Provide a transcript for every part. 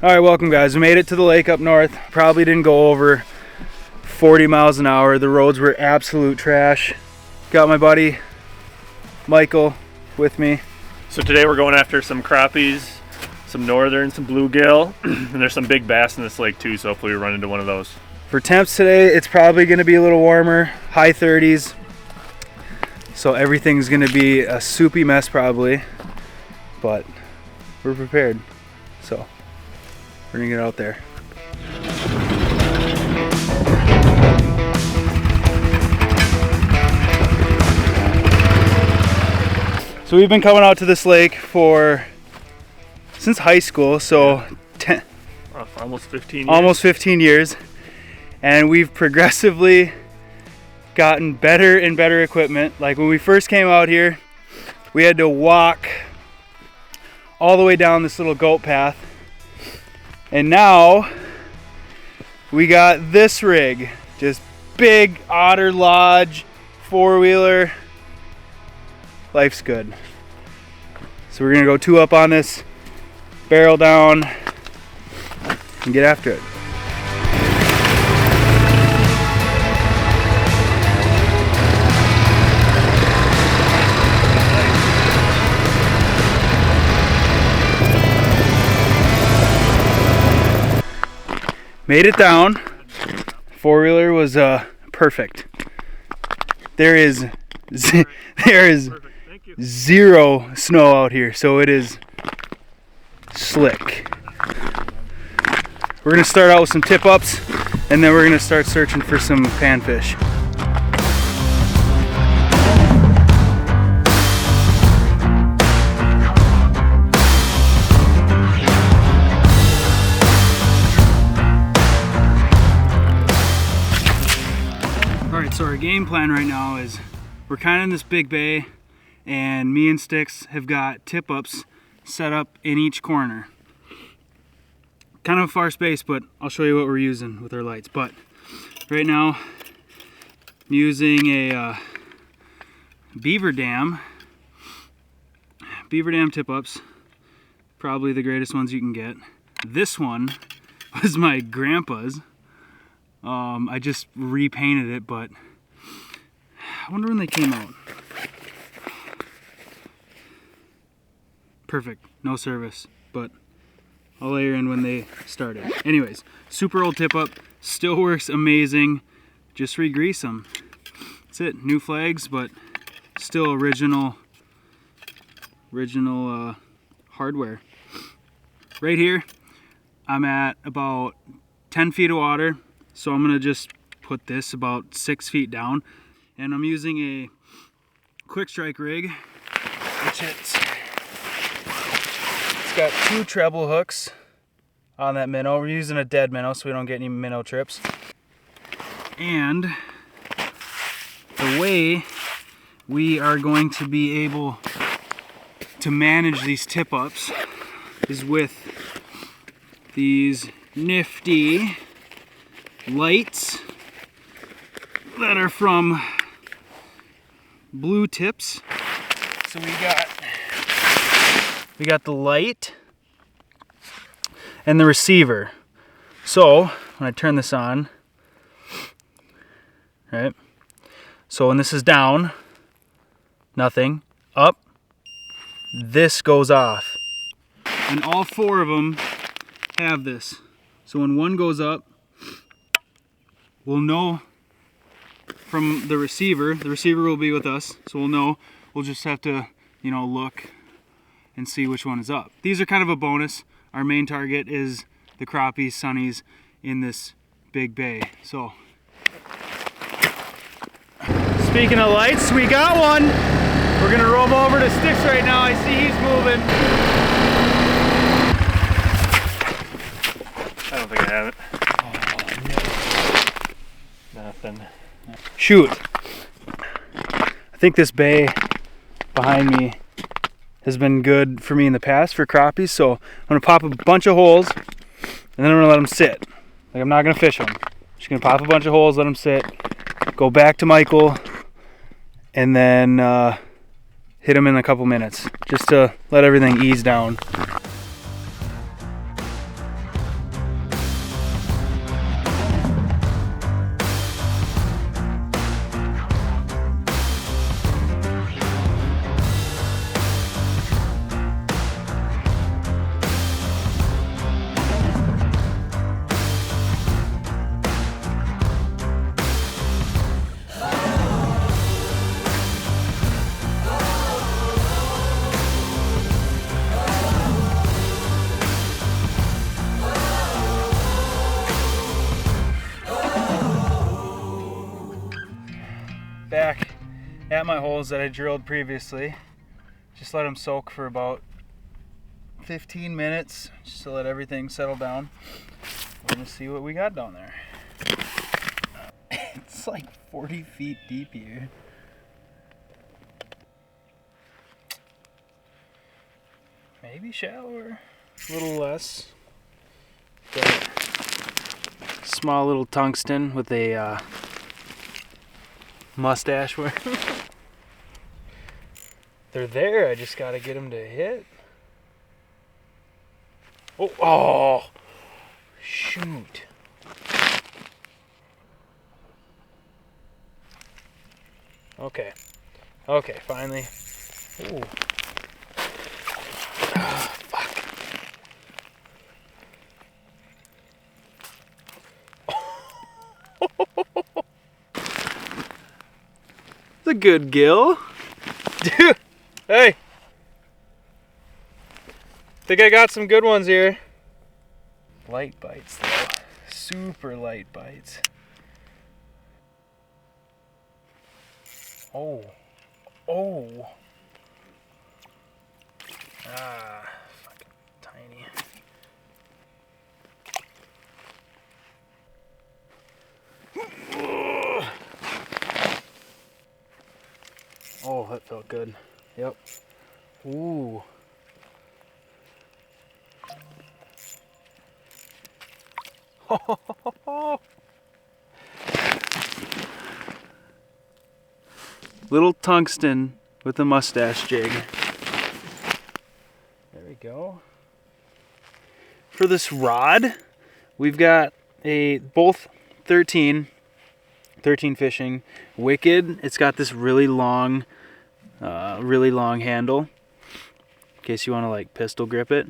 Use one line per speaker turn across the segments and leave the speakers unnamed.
Alright, welcome guys. We made it to the lake up north. Probably didn't go over 40 miles an hour. The roads were absolute trash. Got my buddy Michael with me.
So today we're going after some crappies, some northern, some bluegill, and there's some big bass in this lake too, so hopefully we run into one of those.
For temps today, it's probably going to be a little warmer, high 30s. So everything's going to be a soupy mess probably, but we're prepared. So we're gonna get out there. So we've been coming out to this lake since high school, so
almost 15 years.
Almost 15 years. And we've progressively gotten better and better equipment. Like when we first came out here, we had to walk all the way down this little goat path. And now we got this rig, just big Otter Lodge 4-wheeler. Life's good. So we're gonna go 2 up on this, barrel down, and get after it. Made it down. 4-wheeler was perfect. There is zero snow out here, so it is slick. We're gonna start out with some tip ups, and then we're gonna start searching for some panfish. So our game plan right now is we're kind of in this big bay, and me and Sticks have got tip ups set up in each corner. Kind of a far space, but I'll show you what we're using with our lights. But right now I'm using a beaver dam tip ups, probably the greatest ones you can get. This one was my grandpa's. I just repainted it, but I wonder when they came out. Perfect, no service, but I'll layer in when they started. Anyways, super old tip up, still works amazing. Just re-grease them. That's it, new flags, but still original hardware. Right here, I'm at about 10 feet of water. So I'm gonna just put this about 6 feet down, and I'm using a quick strike rig, which it's got 2 treble hooks on that minnow. We're using a dead minnow so we don't get any minnow trips. And the way we are going to be able to manage these tip ups is with these nifty lights that are from Blue Tips. So we got the light and the receiver. So when I turn this on, right? So when this is down, nothing. Up, this goes off. And all 4 of them have this. So when one goes up, we'll know from the receiver will be with us, so we'll know. We'll just have to, look and see which one is up. These are kind of a bonus. Our main target is the crappies, sunnies in this big bay. So, speaking of lights, we got one. We're gonna roam over to Sticks right now. I see he's moving.
I don't think I have it. Nothing.
Shoot. I think this bay behind me has been good for me in the past for crappies, so I'm gonna pop a bunch of holes and then I'm gonna let them sit. Like, I'm not gonna fish them. I'm just gonna pop a bunch of holes, let them sit, go back to Michael, and then hit them in a couple minutes just to let everything ease down. at my holes that I drilled previously. Just let them soak for about 15 minutes, just to let everything settle down. We're gonna see what we got down there. It's like 40 feet deep here. Maybe shallower, a little less. But small little tungsten with a mustache worm. They're there, I just gotta get them to hit. Oh, shoot. Okay, finally. Ooh. Fuck. It's a good gill. Dude, hey. Think I got some good ones here. Light bites though. Super light bites. Oh. Ah, fucking tiny. Oh, that felt good. Yep. Ooh. Little tungsten with a mustache jig. There we go. For this rod, we've got both 13 fishing. Wicked, it's got this really long handle in case you want to like pistol grip it.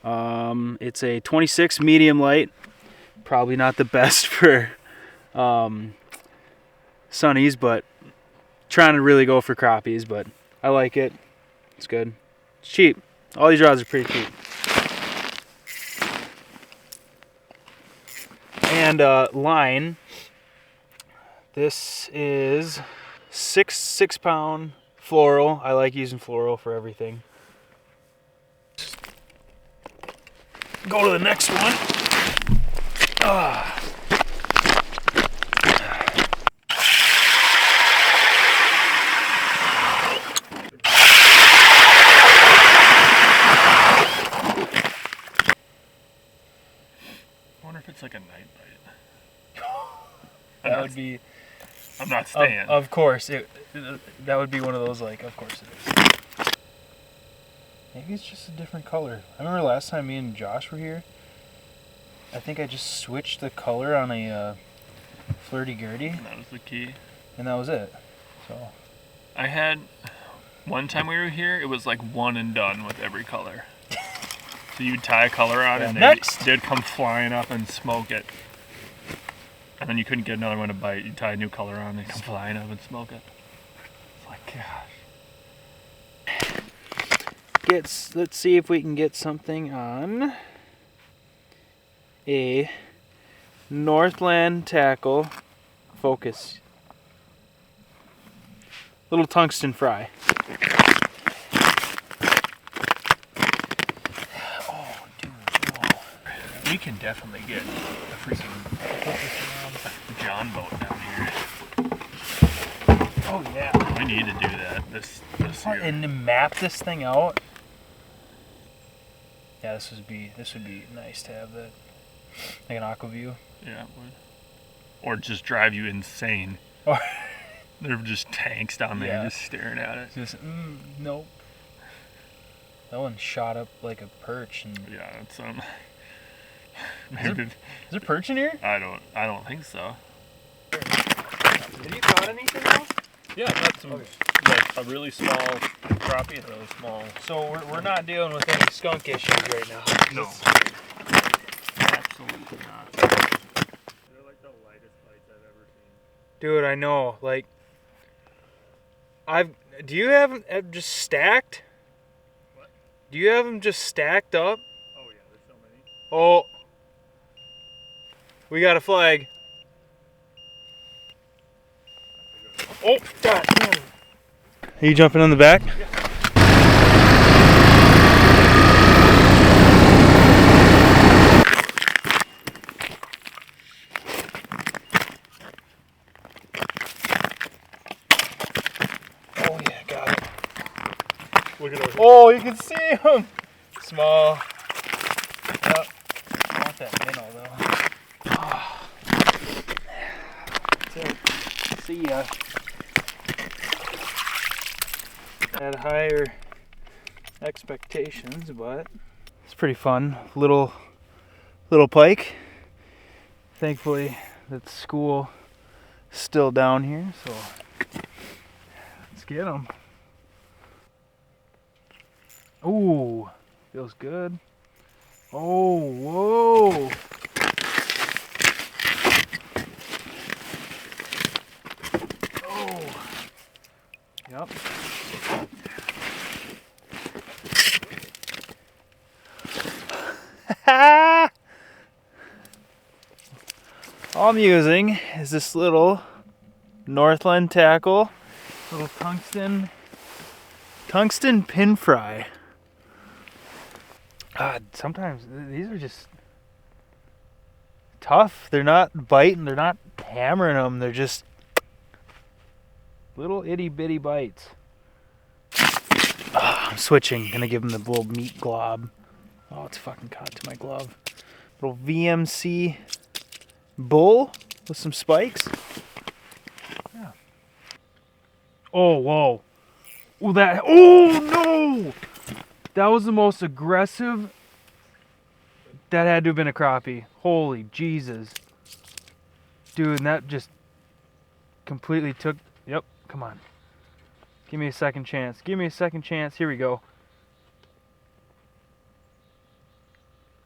It's a 26 medium light. Probably not the best for sunnies, but trying to really go for crappies, but I like it. It's good. It's cheap. All these rods are pretty cheap. And line. This is 6 pound fluoro. I like using fluoro for everything. Go to the next one.
I wonder if it's like a night bite.
That would be.
I'm not staying.
Of course, that would be one of those like. Of course it is. Maybe it's just a different color. I remember last time me and Josh were here. I think I just switched the color on a flirty-gurdy.
And that was the key.
And that was it. So.
I had one time we were here. It was like one and done with every color. So you'd tie a color on and they'd come flying up and smoke it. And then you couldn't get another one to bite. You'd tie a new color on, they'd come flying up and smoke it. It's like, gosh.
Let's see if we can get something on a Northland tackle focus. Little tungsten fry.
We can definitely get a freaking John boat down here.
Oh yeah.
We need to do that this year.
And to map this thing out. Yeah, this would be nice to have that, like an aqua view.
Yeah, it would. Or just drive you insane.
Or
they're just tanks down there, just staring at it.
Just nope. That one shot up like a perch. And
yeah, it's
Is there perch in here?
I don't think so.
Have you caught anything else?
Yeah, I got some like a really small crappie and a really small.
So we're not dealing with any skunk issues right now.
No. Absolutely not. They're like the lightest bites I've ever seen.
Dude, I know. Like do you have them just stacked?
What?
Do you have them just stacked up?
Oh yeah, there's so many.
Oh. We got a flag. Oh, God. Are you jumping on the back?
Yeah.
Oh yeah, got it.
Look at those.
Oh, you can see him. Small. Yep. I want that minnow though. Oh. See ya. Had higher expectations, but it's pretty fun. Little pike. Thankfully, that school is still down here, so let's get them. Ooh, feels good. Oh, whoa. Oh. Yep. All I'm using is this little Northland tackle, little tungsten pin fry. God, sometimes these are just tough. They're not biting, they're not hammering them, they're just little itty bitty bites. I'm switching, gonna give them the little meat glob. Oh, it's fucking caught to my glove. Little VMC bull with some spikes. Yeah. Oh, whoa. Oh, no! That was the most aggressive. That had to have been a crappie. Holy Jesus. Dude, and that just completely took. Yep, come on. Give me a second chance. Give me a second chance. Here we go.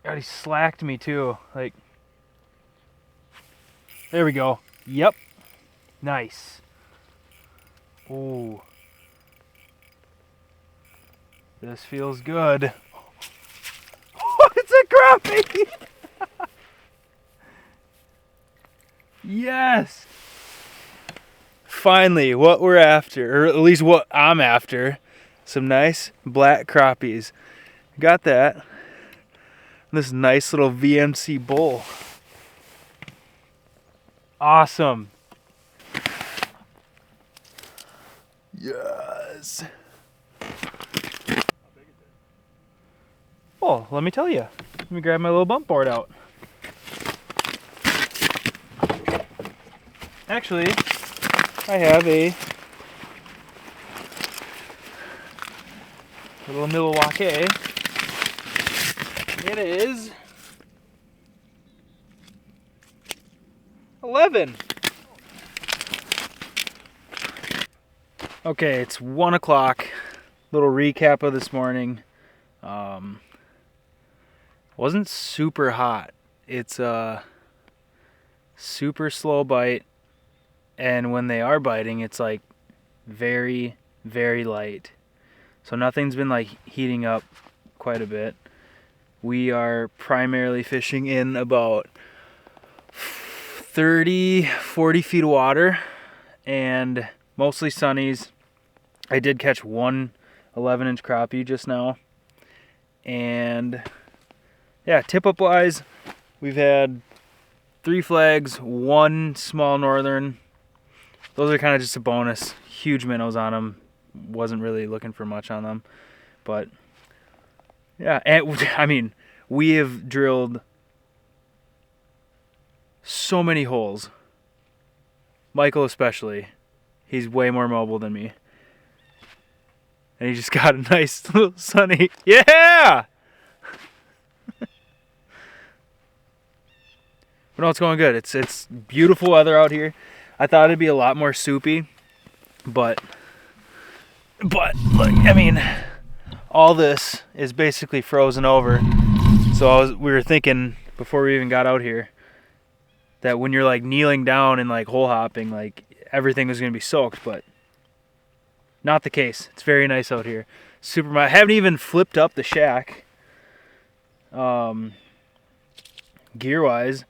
God, he slacked me too. Like, there we go. Yep. Nice. Ooh. This feels good. Oh, it's a crappie! Yes! Finally, what we're after, or at least what I'm after, some nice black crappies. Got that. This nice little VMC bowl. Awesome. Yes. Oh, let me tell you. Let me grab my little bump board out. Actually, I have a little Milwaukee. It is 11. Okay, it's 1 o'clock. Little recap of this morning. Wasn't super hot. It's a super slow bite, and when they are biting, it's like very, very light. So nothing's been like heating up quite a bit. We are primarily fishing in about 30, 40 feet of water, and mostly sunnies. I did catch one 11-inch crappie just now. And yeah, tip up wise, we've had 3 flags, 1 small northern. Those are kind of just a bonus. Huge minnows on them. Wasn't really looking for much on them. But yeah, and I mean, we have drilled so many holes. Michael especially. He's way more mobile than me. And he just got a nice little sunny. Yeah! But no, it's going good. It's beautiful weather out here. I thought it'd be a lot more soupy, but like, I mean, all this is basically frozen over. So we were thinking before we even got out here that when you're like kneeling down and like hole hopping, like everything was gonna be soaked, but not the case. It's very nice out here. Super. I haven't even flipped up the shack. Gear wise,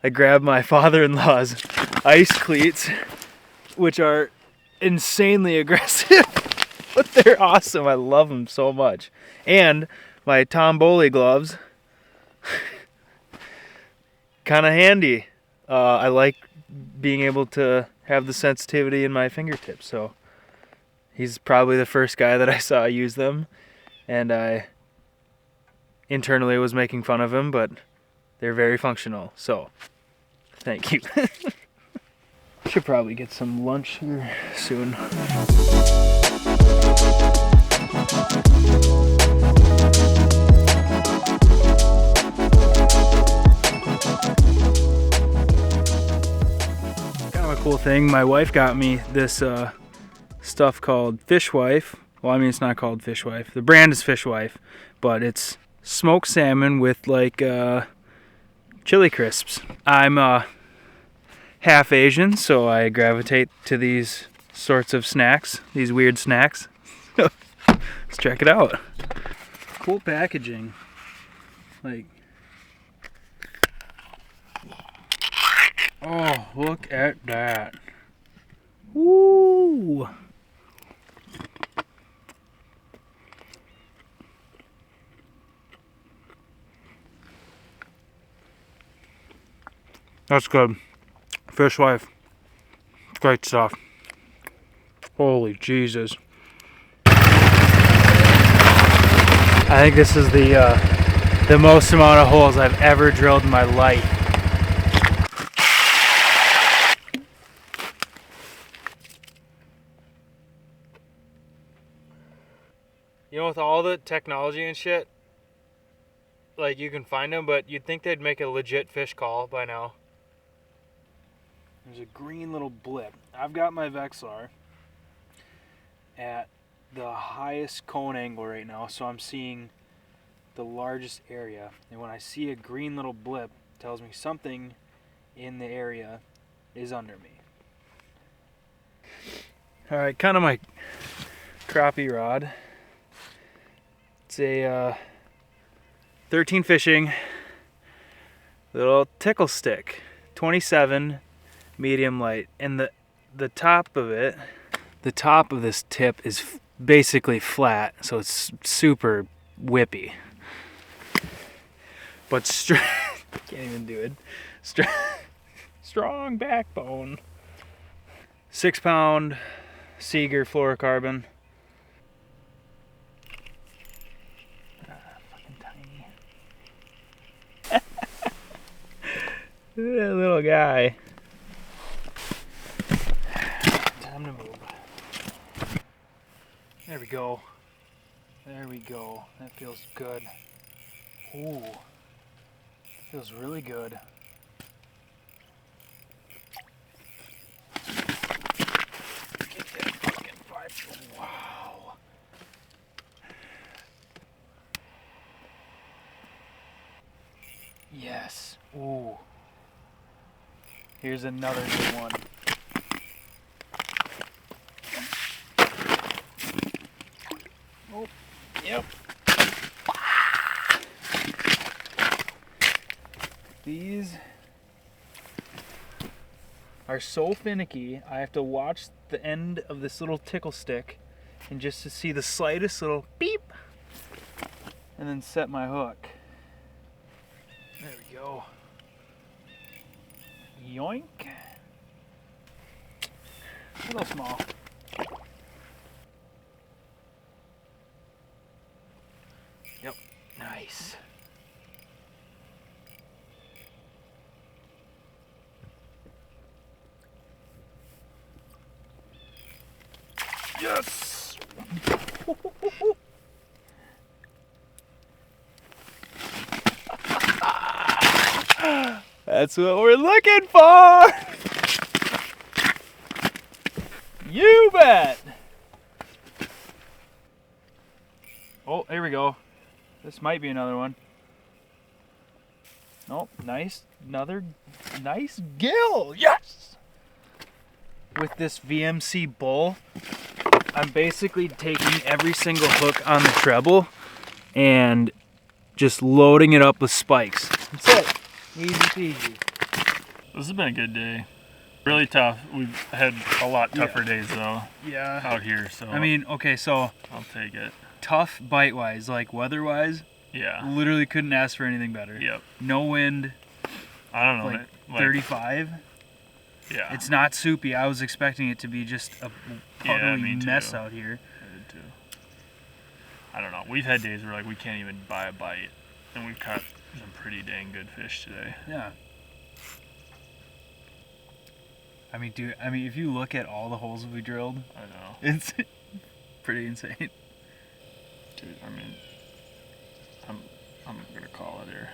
I grabbed my father-in-law's ice cleats, which are insanely aggressive. But they're awesome. I love them so much. And my Tom Boley gloves, kind of handy. I like being able to have the sensitivity in my fingertips. So he's probably the first guy that I saw use them. And I internally was making fun of him, but they're very functional. So thank you. Should probably get some lunch here soon. Kind of a cool thing. My wife got me this stuff called Fish Wife. Well, I mean, it's not called Fish Wife. The brand is Fish Wife, but it's smoked salmon with like chili crisps. I'm half Asian, so I gravitate to these sorts of snacks, these weird snacks. Let's check it out. Cool packaging. Like, oh, look at that. Woo! That's good. Fish Wife. Great stuff. Holy Jesus. I think this is the most amount of holes I've ever drilled in my life. You know, with all the technology and shit, like, you can find them, but you'd think they'd make a legit fish call by now. There's a green little blip. I've got my Vexlar at the highest cone angle right now, so I'm seeing the largest area. And when I see a green little blip, it tells me something in the area is under me. Alright, kind of my crappie rod. It's a 13 fishing little tickle stick, 27 medium light, and the top of it, the top of this tip is basically flat, so it's super whippy, but can't even do it. Strong backbone. 6 pound Seeger fluorocarbon. Fucking tiny. That little guy. Time to move. There we go. There we go. That feels good. Ooh. Feels really good. Get that fucking vibe. Wow. Yes. Ooh. Here's another good one. Oh, yep. These are so finicky, I have to watch the end of this little tickle stick and just to see the slightest little beep and then set my hook. There we go. Yoink. A little small. Yep, nice. Yes! That's what we're looking for! You bet! Oh, here we go. This might be another one. Nope, nice. Another nice gill! Yes! With this VMC bull, I'm basically taking every single hook on the treble and just loading it up with spikes. That's it. Easy peasy.
This has been a good day. Really tough. We've had a lot tougher days though.
Yeah.
Out here, so.
I mean, okay, so.
I'll take it.
Tough bite-wise, like weather-wise.
Yeah.
Literally couldn't ask for anything better.
Yep.
No wind.
I don't know.
Like 35.
Yeah.
It's not soupy. I was expecting it to be just a puddly mess out here.
I did too. I don't know. We've had days where like we can't even buy a bite, and we've caught some pretty dang good fish today.
Yeah. I mean, dude. I mean, if you look at all the holes we drilled,
I know.
it's pretty insane.
Dude, I mean, I'm gonna call it here.